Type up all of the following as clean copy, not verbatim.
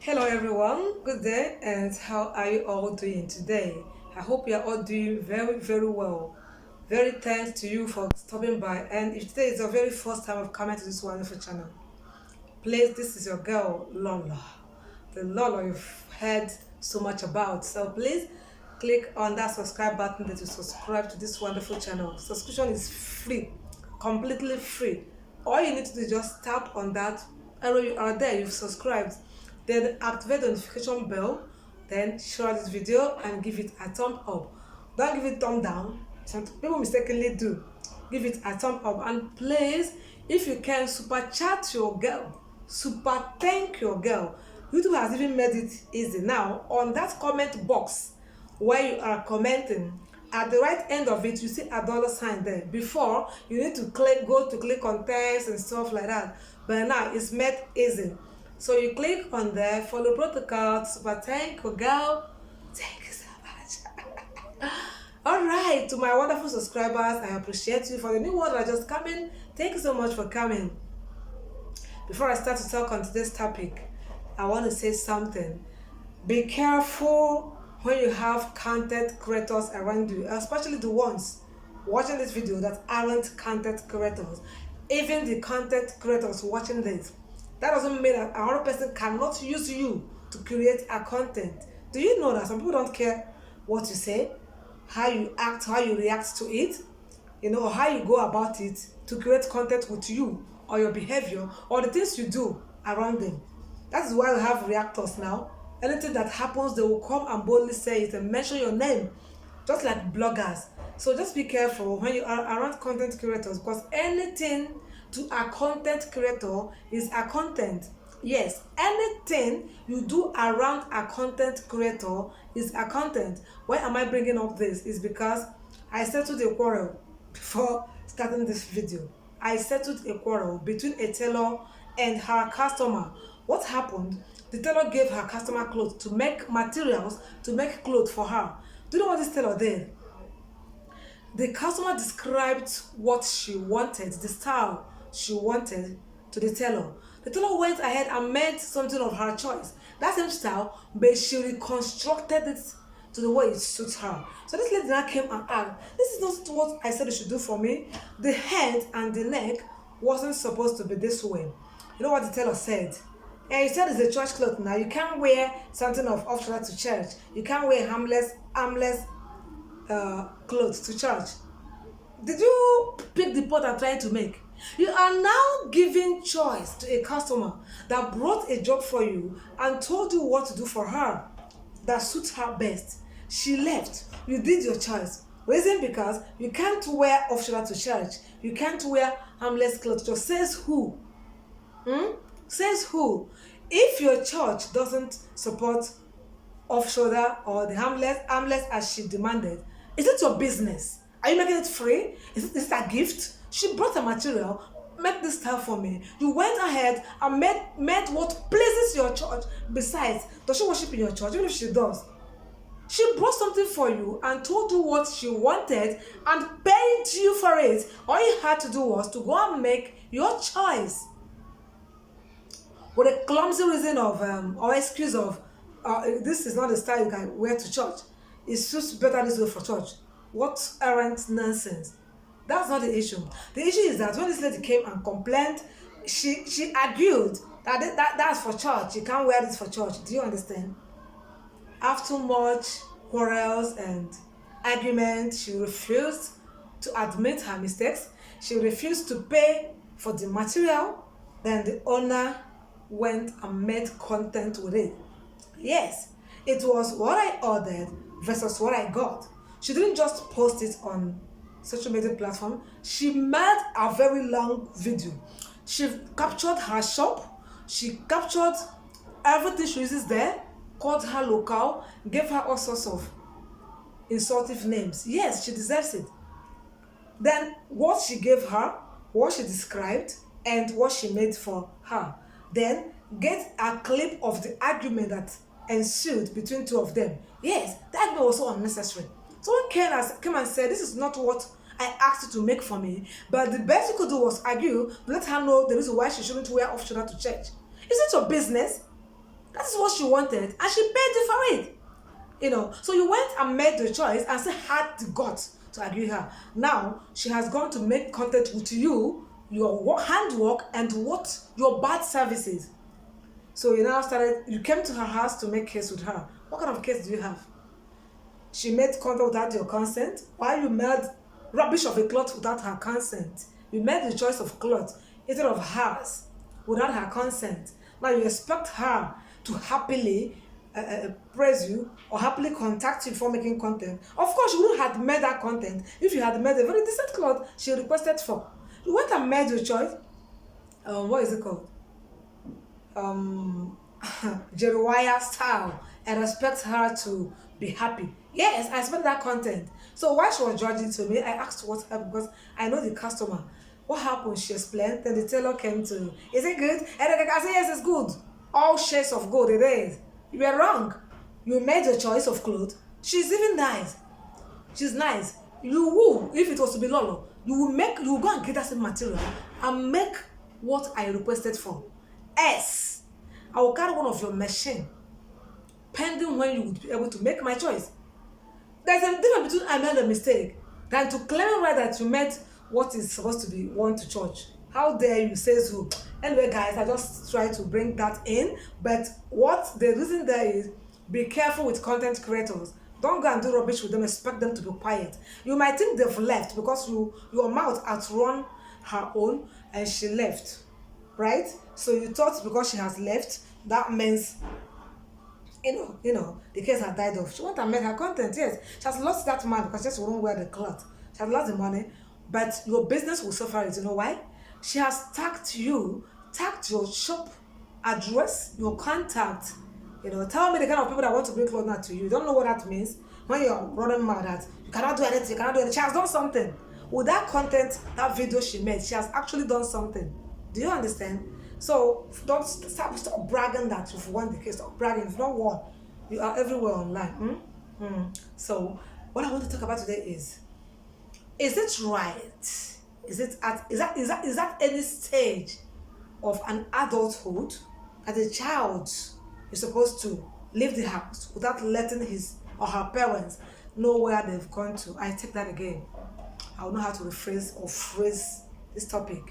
Hello everyone, good day, and how are you all doing today? I hope you are all doing very, very well. Very thanks to you for stopping by. And if today is your very first time of coming to this wonderful channel, please, this is your girl Lola, the Lola you've heard so much about. So please click on that subscribe button that you subscribe to this wonderful channel. Subscription is free, completely free. All you need to do is just tap on that arrow. You are there, you've subscribed, then activate the notification bell, then share this video and give it a thumb up. Don't give it thumb down. Some people mistakenly do. Give it a thumb up, and please, if you can, super chat your girl, super thank your girl. YouTube has even made it easy now. On that comment box where you are commenting, at the right end of it you see a dollar sign there. Before, you need to click on text and stuff like that, but now it's made easy. So you click on there, follow protocol, super thank your girl. Thank you so much. All right, to my wonderful subscribers, I appreciate you. For the new ones that are just coming, thank you so much for coming. Before I start to talk on today's topic, I want to say something. Be careful when you have content creators around you, especially the ones watching this video that aren't content creators. Even the content creators watching this, that doesn't mean that another person cannot use you to create a content. Do you know that some people don't care what you say, how you act, how you react to it, or how you go about it to create content with you, or your behavior, or the things you do around them? That is why we have reactors now. Anything that happens, they will come and boldly say it and mention your name, just like bloggers. So just be careful when you are around content creators, because anything to a content creator is a content. Yes, anything you do around a content creator is a content. Why am I bringing up this? Is because I settled a quarrel before starting this video. I settled a quarrel between a tailor and her customer. What happened? The tailor gave her customer clothes to make materials to make clothes for her. Do you know what this tailor did? The customer described what she wanted, the style she wanted, to the tailor. The tailor went ahead and made something of her choice. That same style, but she reconstructed it to the way it suits her. So this lady now came and asked, this is not what I said you should do for me. The head and the neck wasn't supposed to be this way. You know what the tailor said? And he said it's a church cloth now. You can't wear something of off shoulder to church. You can't wear armless clothes to church. Did you pick the point I'm trying to make? You are now giving choice to a customer that brought a job for you and told you what to do for her that suits her best. She left. You did your choice. Reason because you can't wear off shoulder to church. You can't wear armless clothes. Just says who? Says who? If your church doesn't support off shoulder or the armless as she demanded, is it your business? Are you making it free? Is it a gift? She brought a material, make this style for me. You went ahead and made what pleases your church. Besides, does she worship in your church? Even if she does, she brought something for you and told you what she wanted and paid you for it. All you had to do was to go and make your choice. With a clumsy reason of or excuse of this is not the style you can wear to church. It's just better this way for church. What errant nonsense. That's not the issue. The issue is that when this lady came and complained, she argued that's for church. You can't wear this for church. Do you understand? After much quarrels and arguments, she refused to admit her mistakes. She refused to pay for the material. Then the owner went and made content with it. Yes, it was what I ordered versus what I got. She didn't just post it on social media platform. She made a very long video. She captured her shop. She captured everything she uses there, called her local, gave her all sorts of insultive names. Yes, she deserves it. Then what she gave her, what she described, and what she made for her. Then get a clip of the argument that ensued between two of them. Yes, that argument was so unnecessary. Someone came and said, this is not what I asked you to make for me, but the best you could do was argue, let her know the reason why she shouldn't wear off shoulder to church. Is it your business? That is what she wanted, and she paid you for it. So you went and made the choice and still had the guts to agree her. Now she has gone to make content with you, your handwork, and what your bad services. So you came to her house to make case with her. What kind of case do you have? She made content without your consent, while you made rubbish of a cloth without her consent. You made the choice of cloth instead of hers without her consent. Now you expect her to happily praise you or happily contact you before making content. Of course, you wouldn't have made that content if you had made a very decent cloth she requested for. You went and made your choice. What is it called? Jeremiah style, and expect her to be happy. Yes, I expect that content. So while she was judging to me, I asked what happened because I know the customer. What happened? She explained. Then the tailor came to, is it good? And I said, yes, it's good. All shades of gold, it is. You were wrong. You made a choice of clothes. She's even nice. She's nice. You will, if it was to be Lolo, you will go and get that same material and make what I requested for. S. I will carry one of your machine, pending when you would be able to make my choice. There's a difference between I made a mistake than to claim right that you made what is supposed to be one to church. How dare you say so? Anyway, guys, I just try to bring that in. But what the reason there is, be careful with content creators. Don't go and do rubbish with them. Expect them to be quiet. You might think they've left because your mouth outrun her own and she left, right? So you thought because she has left, that means the case had died off. She went and made her content, yes. She has lost that man because she just won't wear the cloth. She has lost the money, but your business will suffer it. You know why? She has tagged your shop address, your contact. Tell me the kind of people that want to bring clothes now to you. You don't know what that means when you're running mad at you cannot do anything, you cannot do anything. She has done something. With that content, that video she made, she has actually done something. Do you understand? So don't stop bragging that you've won the case. Stop bragging. If not won, you are everywhere online. So what I want to talk about today is it right? Is that any stage of an adulthood as a child is supposed to leave the house without letting his or her parents know where they've gone to? I take that again. I will know how to rephrase or phrase this topic.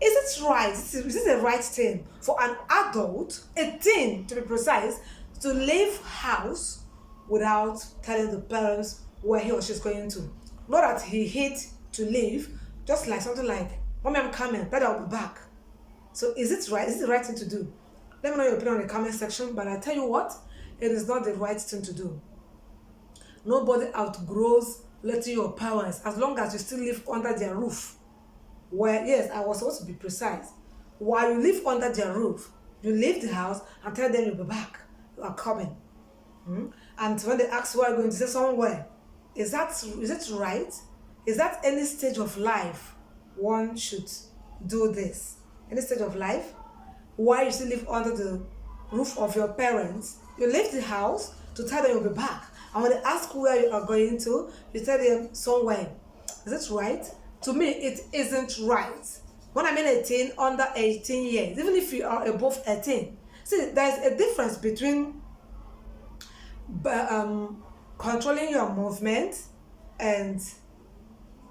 Is it right? Is this the right thing for an adult, a teen to be precise, to leave house without telling the parents where he or she is going to? Not that he hid to leave, just like something like, Mommy, I'm coming, Daddy, I'll be back. So is it right? Is it the right thing to do? Let me know your opinion in the comment section, but I tell you what, it is not the right thing to do. Nobody outgrows letting your parents, as long as you still live under their roof. Where, yes, I was supposed to be precise. While you live under their roof, you leave the house and tell them you'll be back. You are coming. And when they ask where you're going to say somewhere, is it right? Is that any stage of life one should do this? Any stage of life? While you still live under the roof of your parents, you leave the house to tell them you'll be back. And when they ask where you are going to, you tell them somewhere. Is it right? To me, it isn't right. When I mean 18, under 18 years, even if you are above 18, see, there's a difference between controlling your movement and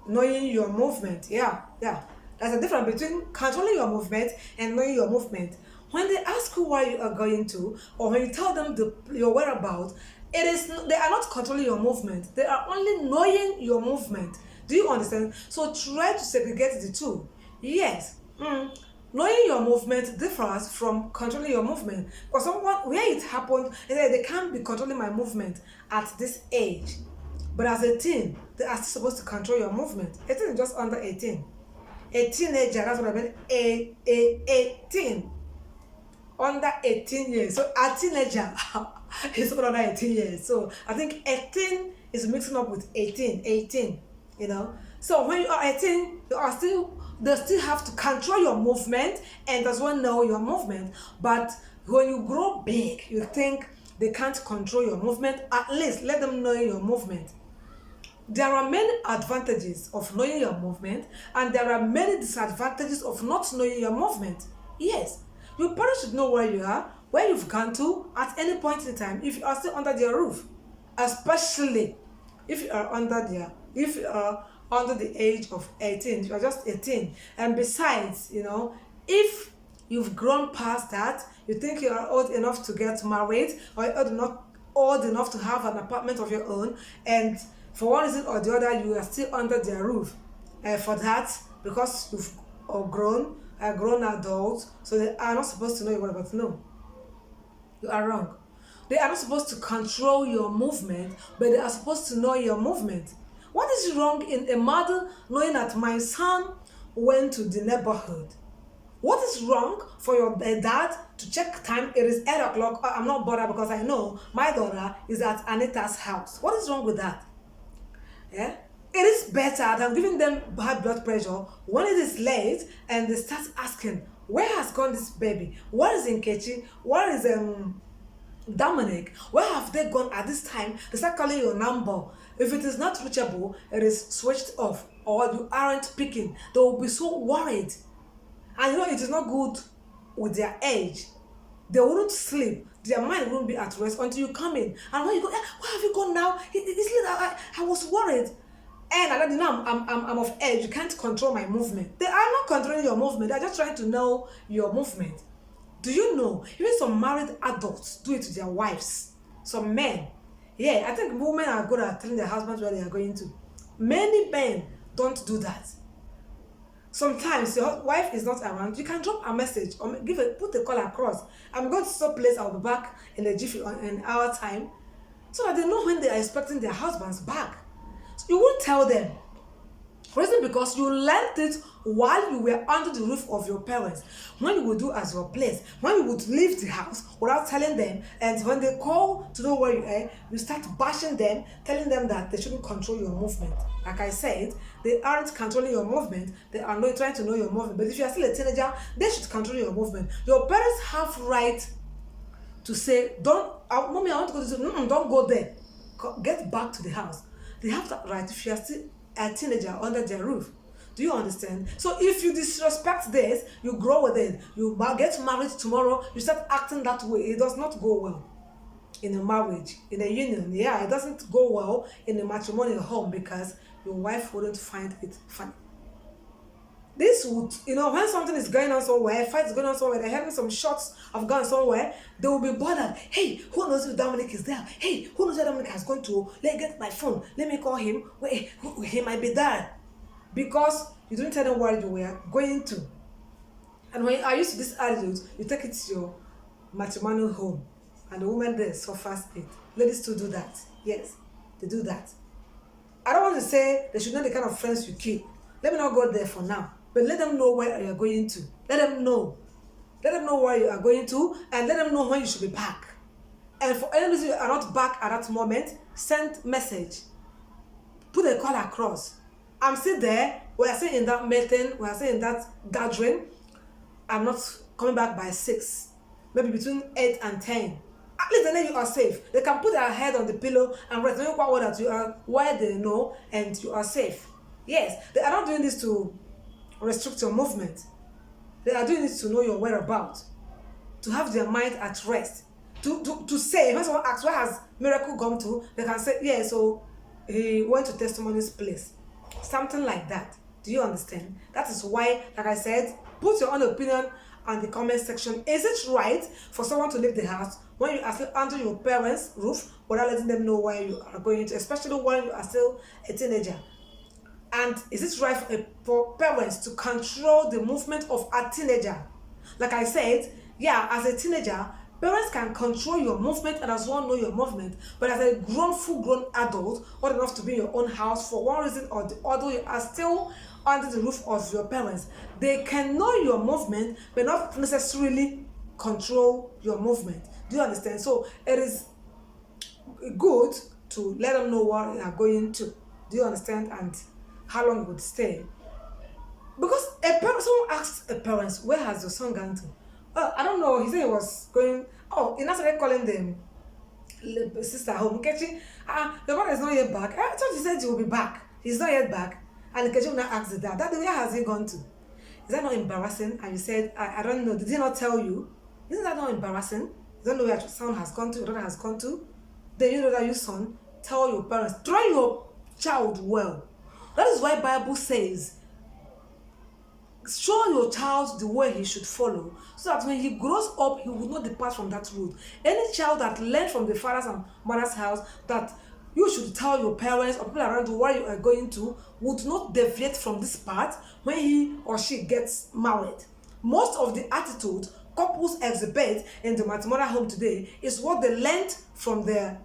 knowing your movement. Yeah. There's a difference between controlling your movement and knowing your movement. When they ask you where you are going to, or when you tell them your whereabouts, they are not controlling your movement. They are only knowing your movement. Do you understand? So try to segregate the two. Yes, knowing your movement differs from controlling your movement. Because where it happened, they can't be controlling my movement at this age. But as a teen, they are still supposed to control your movement. 18 is just under 18. A teenager, that's what I mean. 18. Under 18 years. So a teenager is under 18 years. So I think 18 is mixing up with 18. So when you are 18, they still have to control your movement and as well know your movement. But when you grow big, you think they can't control your movement. At least let them know your movement. There are many advantages of knowing your movement, and there are many disadvantages of not knowing your movement. Yes, your parents should know where you are, where you've gone to at any point in time if you are still under their roof, especially if you are under the age of 18, you are just 18. And besides, if you've grown past that, you think you are old enough to get married, or you're old enough to have an apartment of your own, and for one reason or the other you are still under their roof, for that, because you've grown adults, so they are not supposed to know your whatever. But no, you are wrong. They are not supposed to control your movement, but they are supposed to know your movement. What is wrong in a mother knowing that my son went to the neighborhood? What is wrong for your dad to check time? It is 8 o'clock. I'm not bothered because I know my daughter is at Anita's house. What is wrong with that? Yeah? It is better than giving them high blood pressure when it is late and they start asking, where has gone this baby? Where is Nkechi? Where is Dominic? Where have they gone at this time? They start calling your number. If it is not reachable, it is switched off or you aren't picking. They will be so worried. And it is not good with their age. They wouldn't sleep. Their mind won't be at rest until you come in. And when you go, where have you gone now? It's late. I was worried. And I don't know, I'm of age. You can't control my movement. They are not controlling your movement. They're just trying to know your movement. Do you know? Even some married adults do it to their wives. Some men. Yeah, I think women are good at telling their husbands where they are going to. Many men don't do that. Sometimes your wife is not around, you can drop a message or put a call across. I'm going to some place, I'll be back in a jiffy or an hour time, so that they know when they are expecting their husbands back. So you won't tell them. Reason because you learned it while you were under the roof of your parents. When you would do as your place, when you would leave the house without telling them, and when they call to know where you are, you start bashing them, telling them that they shouldn't control your movement. Like I said, they aren't controlling your movement, they are not trying to know your movement. But if you are still a teenager, they should control your movement. Your parents have right to say, mommy, I want to go to this. Don't go there. Get back to the house. They have that right if you are still a teenager under their roof. Do you understand? So if you disrespect this, you grow with it. You get married tomorrow, you start acting that way. It does not go well in a marriage, in a union. Yeah, it doesn't go well in a matrimonial home because your wife wouldn't find it funny. This would, when something is going on somewhere, a fight is going on somewhere, they're having some shots of gun somewhere, they will be bothered. Hey, who knows if Dominic is there? Hey, who knows where Dominic has gone to? Let me get my phone. Let me call him. Wait, he might be there. Because you didn't tell them where you were going to. And when you are used to this attitude, you take it to your matrimonial home. And the woman there suffers it. Ladies too do that. Yes, they do that. I don't want to say they should know the kind of friends you keep. Let me not go there for now. But let them know where you are going to. Let them know. Let them know where you are going to, and let them know when you should be back. And for any reason you are not back at that moment, send message. Put a call across. I'm still there. We are still in that meeting. We are still in that gathering. I'm not coming back by 6. Maybe between 8 and 10. At least then you are safe. They can put their head on the pillow and rest. They know that you are where they know and you are safe. Yes, they are not doing this to restrict your movement. They are doing this to know your whereabouts, to have their mind at rest, to say, when someone asks, where has Miracle gone to? They can say, yeah, so he went to Testimony's place. Something like that. Do you understand? That is why, like I said, put your own opinion on the comment section. Is it right for someone to leave the house when you are still under your parents' roof without letting them know where you are going to, especially when you are still a teenager? And is it right for parents to control the movement of a teenager? Like I said, yeah, as a teenager, parents can control your movement and as well know your movement. But as a full-grown adult, old enough to be in your own house, for one reason or the other, you are still under the roof of your parents. They can know your movement, but not necessarily control your movement. Do you understand? So it is good to let them know where you are going to. Do you understand? And how long you would stay. Because someone asked a parent, where has your son gone to? I don't know. He said he was going. He now started calling them sister home. Nkechi, your mother is not yet back. I thought he said he will be back. He's not yet back. And Nkechi will now ask the dad, Daddy, where has he gone to? Is that not embarrassing? And you said, I don't know. Did he not tell you? Isn't that not embarrassing? You don't know where your son has gone to, your daughter has gone to. Then you know that your son, tell your parents, train your child well. That is why Bible says, show your child the way he should follow, so that when he grows up he will not depart from that road. Any child that learned from the father's and mother's house that you should tell your parents or people around you where you are going to would not deviate from this path when he or she gets married. Most of the attitude couples exhibit in the matrimonial home today is what they learned from their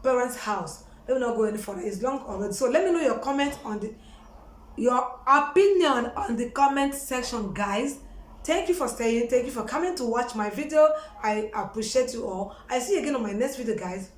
parents' house. Let me not go any further, it's long already. So let me know your comment on the your opinion on the comment section, guys. Thank you for staying, thank you for coming to watch my video. I appreciate you all. I see you again on my next video, guys.